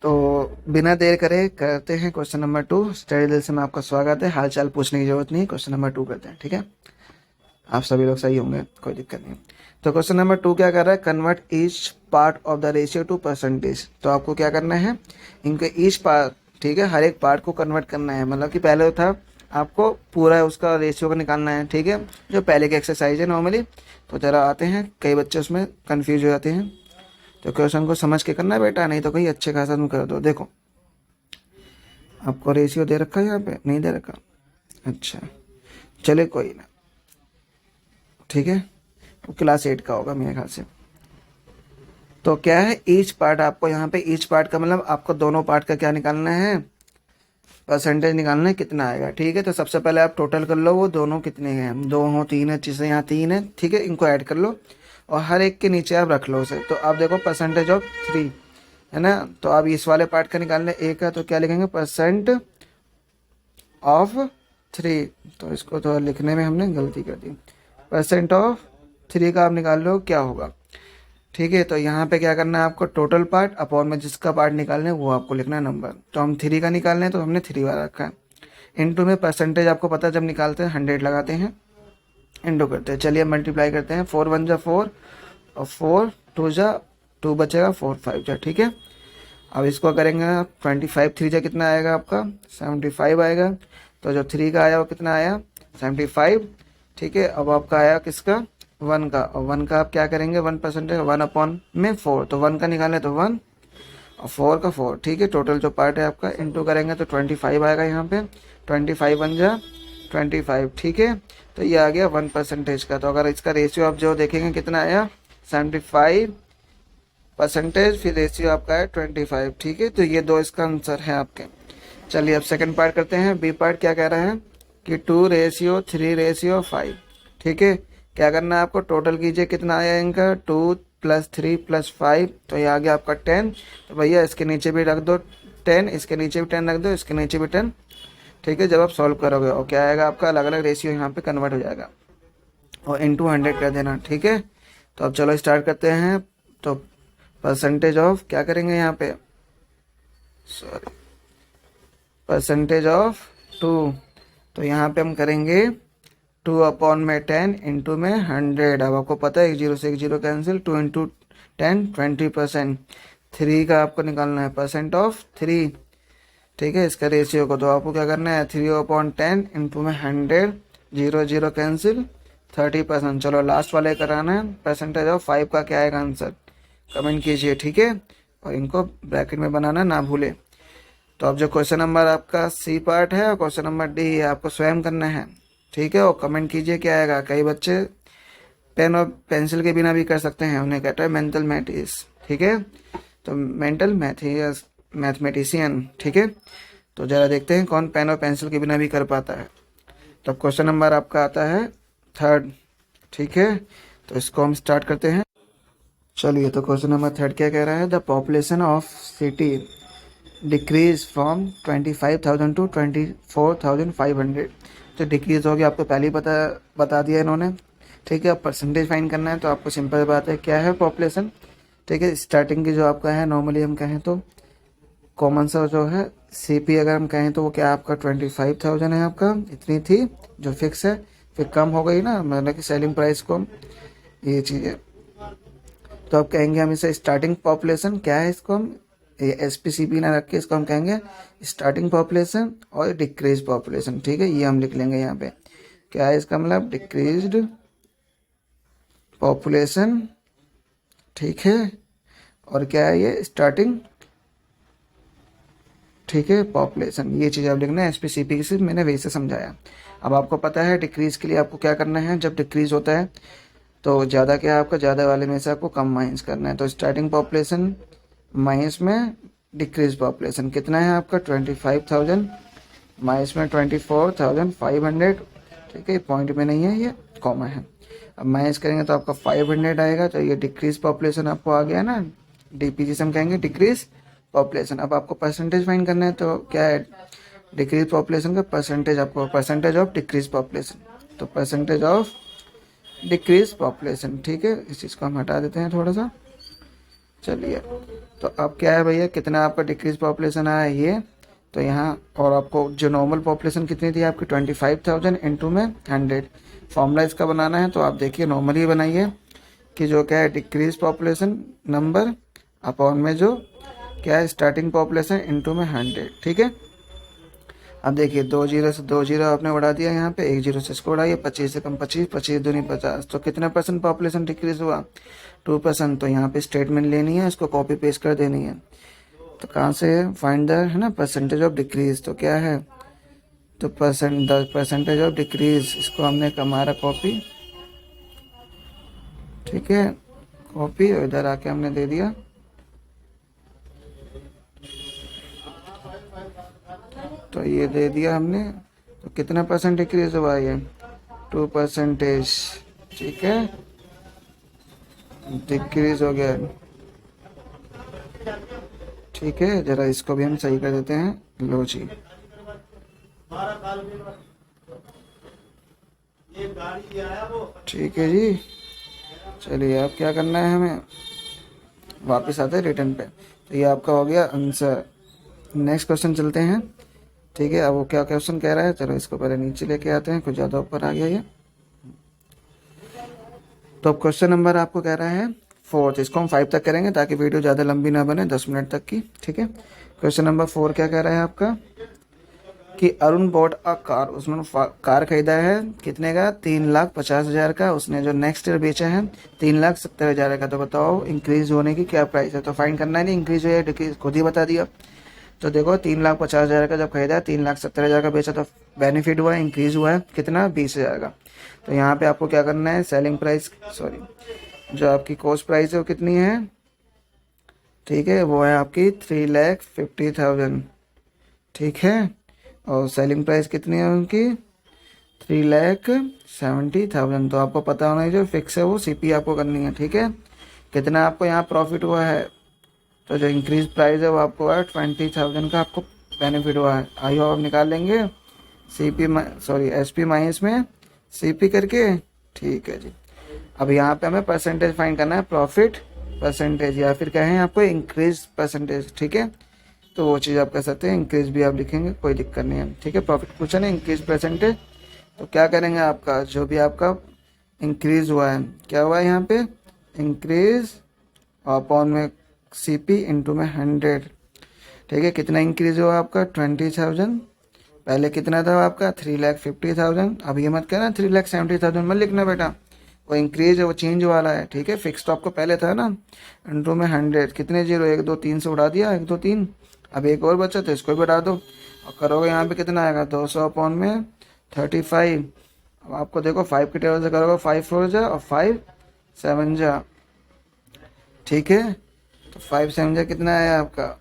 तो बिना देर करे करते हैं क्वेश्चन नंबर 2। स्टडी दिल से में आपका स्वागत है। हाल चाल पूछने की जरूरत नहीं, क्वेश्चन नंबर 2 करते हैं, ठीक है। आप सभी लोग सही होंगे, कोई दिक्कत नहीं। तो क्वेश्चन नंबर 2 क्या कर रहा है, convert each part of the ratio two percentage. तो आपको क्या करना है, इनके ईच पार्ट, ठीक है, हर एक पार्ट को कन्वर्ट करना है। मतलब कि पहले था आपको पूरा उसका रेशियो का निकालना है, ठीक है, जो पहले की एक्सरसाइज है नॉर्मली। तो जरा आते हैं, कई बच्चे उसमें कन्फ्यूज हो जाते हैं। तो क्वेश्चन को समझ के करना है बेटा, नहीं तो कहीं अच्छे खासा तुम कर दो। देखो आपको रेशियो दे रखा है, यहाँ पे नहीं दे रखा, अच्छा चले कोई ना, ठीक है। वो क्लास 8 का होगा मेरे ख्याल से। तो क्या है, ईच पार्ट, आपको यहाँ पे ईच पार्ट का मतलब आपको दोनों पार्ट का क्या निकालना है, परसेंटेज निकालना है, कितना आएगा, ठीक है। तो सबसे पहले आप टोटल कर लो वो दोनों कितने हैं, 2 हो 3 है, जैसे यहाँ 3 है, ठीक है, इनको ऐड कर लो और हर एक के नीचे आप रख लो उसे। तो आप देखो परसेंटेज ऑफ 3 है ना। तो आप इस वाले पार्ट का निकालना है एक है, तो क्या लिखेंगे, परसेंट ऑफ 3। तो इसको तो लिखने में हमने गलती कर दी, परसेंट ऑफ 3 का आप निकाल लो क्या होगा, ठीक है। तो यहाँ पे क्या करना है आपको, टोटल पार्ट अपॉन में जिसका पार्ट निकालना है वो आपको लिखना है नंबर। तो हम 3 का निकालना है तो हमने 3 वाला रखा है। इनटू में परसेंटेज आपको पता है, जब निकालते हैं 100 लगाते हैं, इंटू करते हैं। चलिए मल्टीप्लाई करते हैं, 4 1 जा 4 और 4 2 जा 2 बचेगा, 4 5 जा, ठीक है। अब इसको करेंगे 25 3 जा कितना आएगा आपका, 75 आएगा। तो जो 3 का आया वो कितना आया, 75, ठीक है। अब आपका आया किसका, 1 का। और 1 का आप क्या करेंगे, 1% 1 अपॉन में 4, तो 1 का निकालें तो 1 और 4 का 4, ठीक है। टोटल जो पार्ट है आपका इंटू करेंगे तो 25 आएगा यहाँ पे, 25 1 जा 25, ठीक है। तो ये आ गया 1% का। तो अगर इसका रेशियो आप जो देखेंगे कितना आया, 75%, फिर रेशियो आपका है 25, ठीक है। तो ये दो इसका आंसर है आपके। चलिए अब सेकंड पार्ट करते हैं। बी पार्ट क्या कह रहा है कि 2:3:5, ठीक है। क्या करना है आपको, टोटल कीजिए कितना आया इनका, 2 + 3 + 5, तो ये आ गया आपका 10। तो भैया इसके नीचे भी रख दो 10, इसके नीचे भी 10 रख दो, इसके नीचे भी 10, ठीक है। जब आप सॉल्व करोगे और क्या आएगा आपका, अलग अलग रेशियो यहाँ पे कन्वर्ट हो जाएगा और इंटू 100 कर देना, ठीक है। तो अब चलो स्टार्ट करते हैं। तो परसेंटेज ऑफ क्या करेंगे यहाँ पे, सॉरी, परसेंटेज ऑफ 2। तो यहाँ पे हम करेंगे 2 अपॉन में 10 इंटू में 100। अब आपको पता है एक जीरो से एक जीरो कैंसिल, 2 इंटू 10 20%। 3 का आपको निकालना है परसेंट ऑफ 3, ठीक है, इसका रेशियो को। तो आपको क्या करना है, 3 अपॉन 10 इंटू में 100, जीरो जीरो कैंसिल, 30%। चलो लास्ट वाले कराना है, परसेंटेज ऑफ 5 का क्या आएगा आंसर, कमेंट कीजिए, ठीक है। और इनको ब्रैकेट में बनाना ना भूले। तो अब जो क्वेश्चन नंबर आपका सी पार्ट है और क्वेश्चन नंबर डी है, आपको स्वयं करना है, ठीक है। और कमेंट कीजिए क्या आएगा। कई बच्चे पेन और पेंसिल के बिना भी कर सकते हैं, उन्हें कहता है मेंटल मैथिस, ठीक है। तो मेंटल मैथमेटिशियन, ठीक है। तो जरा देखते हैं कौन पेन और पेंसिल के बिना भी कर पाता है। तो क्वेश्चन नंबर आपका आता है 3rd, ठीक है। तो इसको हम स्टार्ट करते हैं। चलिए तो क्वेश्चन नंबर 3rd क्या कह रहा है, the population of city decrease from 25,000 to 24,500। तो डिक्रीज हो गया, आपको पहले ही बता दिया इन्होंने, ठीक है। अब परसेंटेज फाइंड करना है, तो आपको सिंपल बात है, क्या है पॉपुलेशन, ठीक है। स्टार्टिंग की जो आपका है, नॉर्मली हम कहें तो कॉमन सा जो है सीपी अगर हम कहें तो वो क्या आपका 25,000 है, आपका इतनी थी जो फिक्स है, फिर कम हो गई ना, मतलब कि सेलिंग प्राइस को, ये चीज़ है। तो अब कहेंगे हम इसे स्टार्टिंग पॉपुलेशन, क्या है इसको हम एस पी सी पी ना रख के इसको हम कहेंगे स्टार्टिंग पॉपुलेशन और डिक्रीज पॉपुलेशन, ठीक है। ये हम लिख लेंगे यहाँ पे, क्या है इसका मतलब, डिक्रीज्ड पॉपुलेशन, ठीक है। और क्या है ये, स्टार्टिंग, ठीक है, पॉपुलेशन। ये चीज़ आप लिखना है, एस पी सी पी से मैंने वैसे समझाया। अब आपको पता है डिक्रीज के लिए आपको क्या करना है, जब डिक्रीज होता है तो ज़्यादा क्या है आपका, ज़्यादा वाले में से आपको कम माइनस करना है। तो स्टार्टिंग पॉपुलेशन माइनस में डिक्रीज पॉपुलेशन कितना है आपका, 25,000 माइनस में 24,500, ठीक है। पॉइंट में नहीं है, ये कॉमा है। अब माइनस करेंगे तो आपका 500 आएगा। तो ये डिक्रीज पॉपुलेशन आपको आ गया ना, डीपीजी से हम कहेंगे डिक्रीज पॉपुलेशन। अब आपको परसेंटेज फाइंड करना है, तो क्या है, डिक्रीज पॉपुलेशन का परसेंटेज, आपको परसेंटेज ऑफ डिक्रीज पॉपुलेशन, तो परसेंटेज ऑफ डिक्रीज पॉपुलेशन, ठीक है। इस चीज़ को हम हटा देते हैं थोड़ा सा, चलिए, तो अब क्या है भैया, कितना आपका डिक्रीज पॉपुलेशन आया ये, तो यहाँ और आपको जो नॉर्मल पॉपुलेशन कितनी थी आपकी 25,000 इंटू में 100। फॉर्मूला इसका बनाना है तो आप देखिए नॉर्मली बनाइए कि जो क्या है डिक्रीज पॉपुलेशन नंबर अपॉन में जो क्या है स्टार्टिंग पॉपुलेशन इंटू में 100। ठीक है, अब देखिए 2 जीरो से 2 जीरो आपने बढ़ा दिया, यहाँ पे 1 जीरो से इसको बढ़ाइए, 25 से कम 25, 25 दूनी 50, तो कितना परसेंट पॉपुलेशन डिक्रीज हुआ 2%। तो यहाँ पे स्टेटमेंट लेनी है, इसको कॉपी पेस्ट कर देनी है। तो कहाँ से फाइंड द है ना परसेंटेज ऑफ डिक्रीज, तो क्या है तो परसेंटेज ऑफ डिक्रीज, इसको हमने हमारा कॉपी, ठीक है कॉपी, और इधर आके हमने दे दिया। तो ये दे दिया हमने, तो कितना परसेंट डिक्रीज हुआ ये 2%। ठीक है, डिक्रीज हो गया। ठीक है, जरा इसको भी हम सही कर देते हैं। लो जी, ठीक है जी। चलिए अब क्या करना है हमें, वापस आते हैं रिटर्न पे। तो ये आपका हो गया आंसर। नेक्स्ट क्वेश्चन चलते हैं। ठीक है, अब वो क्या क्वेश्चन कह रहा है, चलो इसको पहले नीचे लेके आते हैं, कुछ ज़्यादा ऊपर आ गया ये। तो अब क्वेश्चन नंबर आपको कह रहा है 4, इसको हम 5 तक करेंगे ताकि वीडियो ज़्यादा लंबी ना बने, 10 मिनट तक की। ठीक है, क्वेश्चन नंबर 4 क्या कह रहा है आपका कि अरुण बॉट अ कार, उसने कार खरीदा है कितने का 3,50,000 का, उसने जो नेक्स्ट ईयर बेचा है 3,70,000 का। तो बताओ इंक्रीज होने की क्या प्राइस है। तो फाइंड करना है, नहीं इंक्रीज हुआ है डिक्रीज खुद ही बता दिया। तो देखो 3,50,000 का जब खरीदा है, 3,70,000 का बेचा, तो बेनिफिट हुआ है, इंक्रीज हुआ है कितना 20,000 का। तो यहाँ पे आपको क्या करना है, सेलिंग प्राइस सॉरी जो आपकी कॉस्ट प्राइस है वो कितनी है, ठीक है वो है आपकी 3,50,000। ठीक है, और सेलिंग प्राइस कितनी है उनकी 3,70,000। तो आपको पता होना है जो फिक्स है वो सीपी आपको करनी है। ठीक है, कितना आपको यहाँ प्रॉफिट हुआ है, तो जो इंक्रीज प्राइस है वो आपको है 20,000 का आपको बेनिफिट हुआ है। आइए आप निकाल लेंगे सीपी सॉरी एसपी माइनस में सीपी करके। ठीक है जी, अब यहाँ पे हमें परसेंटेज फाइंड करना है, प्रॉफिट परसेंटेज या फिर कहें आपको इंक्रीज परसेंटेज। ठीक है, तो वो चीज़ आप कर सकते हैं, इंक्रीज भी आप लिखेंगे कोई दिक्कत नहीं है। ठीक है, प्रॉफिट पूछा नहीं इंक्रीज परसेंटेज, तो क्या करेंगे आपका जो भी आपका इंक्रीज हुआ है, क्या हुआ है यहाँ पे इंक्रीज अपॉन में सीपी इंटू में 100। ठीक है, कितना इंक्रीज हुआ आपका 20,000, पहले कितना था आपका 3,50,000। अब ये मत कहना 3,70,000 मत लिखना बेटा, वो इंक्रीज है वो चेंज वाला है। ठीक है, फिक्स तो आपको पहले था ना, इंटू में 100, कितने जीरो 1 2 3 से उड़ा दिया 1 2 3, अब एक और बचा तो इसको भी बढ़ा दो और करोगे यहाँ पे कितना आएगा 200 अपॉन में 35। अब आपको देखो 5 के टेबल से करोगे 5 4 जा और 5 7 जा। ठीक है, तो 5 7 जा कितना आया आपका,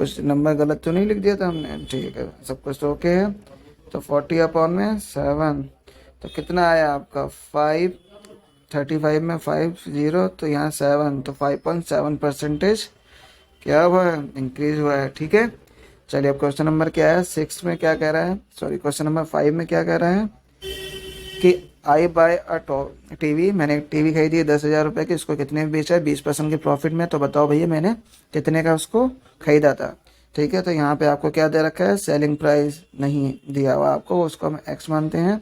कुछ नंबर गलत तो नहीं लिख दिया था हमने, ठीक है सब कुछ तो ओके है। तो 40 अपॉन में 7, तो कितना आया आपका 5 35 में 5 0, तो यहाँ 7, तो 5.7% क्या हुआ है इंक्रीज हुआ है। ठीक है, चलिए अब क्वेश्चन नंबर क्या है 6 में क्या कह रहा है, सॉरी क्वेश्चन नंबर 5 में क्या कह रहा है कि आई बाय अ टीवी, मैंने टीवी खरीदी है 10,000 रुपये की, इसको कितने में बेचा है 20% के प्रॉफिट में। तो बताओ भैया मैंने कितने का उसको खरीदा था। ठीक है, तो यहाँ पे आपको क्या दे रखा है, सेलिंग प्राइस नहीं दिया हुआ आपको, उसको हम एक्स मानते हैं।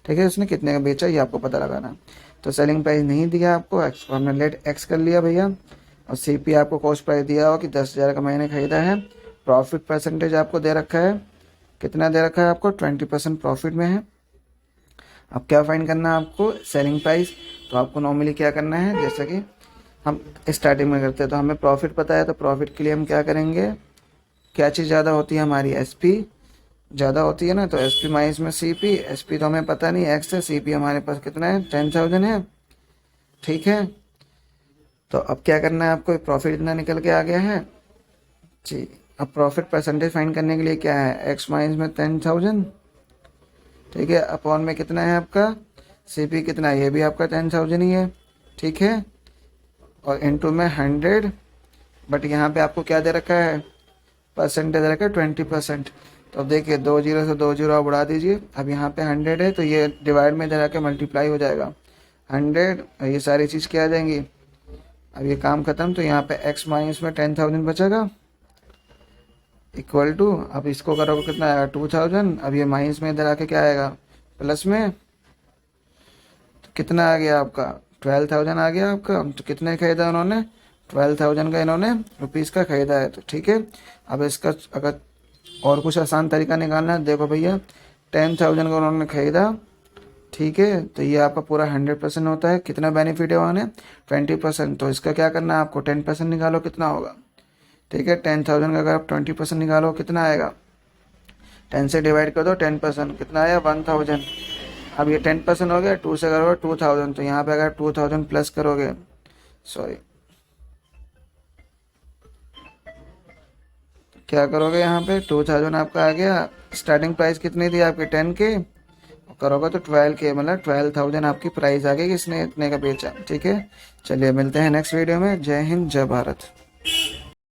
ठीक है, उसने कितने का बेचा ये आपको पता लगाना। तो सेलिंग प्राइस नहीं दिया आपको, एक्स को हमने लेट एक्स कर लिया भैया, और सीपी आपको कॉस्ट प्राइस दिया हो कि 10,000 का मैंने खरीदा है। प्रॉफिट परसेंटेज आपको दे रखा है, कितना दे रखा है आपको 20% प्रॉफिट में है। अब क्या फाइंड करना है आपको सेलिंग प्राइस, तो आपको नॉर्मली क्या करना है, जैसे कि हम स्टार्टिंग में करते हैं तो हमें प्रॉफिट पता है, तो प्रॉफिट के लिए हम क्या करेंगे, क्या चीज़ ज़्यादा होती है हमारी एसपी ज़्यादा होती है ना, तो एसपी माइनस में सीपी, एसपी तो हमें पता नहीं एक्स है, सीपी हमारे पास कितना है 10,000 है। ठीक है, तो अब क्या करना है आपको, प्रॉफिट इतना निकल के आ गया है जी। अब प्रॉफिट परसेंटेज फाइंड करने के लिए क्या है, एक्स माइनस में 10,000, ठीक है अपॉन में कितना है आपका सीपी कितना है, ये भी आपका 10,000 ही है। ठीक है, और इनटू में 100, बट यहाँ पे आपको क्या दे रखा है परसेंटेज दे रखा है 20%। तो अब देखिए 2 जीरो से 2 जीरो आप उड़ा दीजिए, अब यहाँ पे 100 है तो ये डिवाइड में इधर आके मल्टीप्लाई हो जाएगा 100, ये सारी चीज़ क्या आ जाएंगी अब ये काम खत्म, तो यहाँ पे x माइनस में 10,000 बचेगा इक्वल टू, अब इसको करोगे कितना आएगा 2,000। अब ये माइनस में इधर आके क्या आएगा प्लस में, तो कितना आ गया आपका 12,000 आ गया आपका। तो कितने खरीदा उन्होंने 12,000 का इन्होंने रुपीज़ का खरीदा है। तो ठीक है, अब इसका अगर और कुछ आसान तरीका निकालना है, देखो भैया 10,000 का उन्होंने खरीदा, ठीक है, तो ये आपका पूरा 100% होता है। कितना बेनिफिट है वहाँ 20%। तो इसका क्या करना है आपको 10% निकालो कितना होगा, ठीक है। 10,000 का अगर आप 20% निकालो कितना आएगा, 10 से डिवाइड कर दो 10%, कितना आया 1,000। अब ये 10% हो गया, 2 से करोगे 2,000, तो यहाँ पे अगर 2,000 प्लस करोगे, सॉरी क्या करोगे यहाँ पे 2,000 आपका आ गया। स्टार्टिंग प्राइस कितनी थी आपकी 10 के, करोगे तो 12 के, मतलब 12,000 आपकी प्राइस आ गई, किसने इतने का बेचा। ठीक है, चलिए मिलते हैं नेक्स्ट वीडियो में। जय हिंद जय भारत।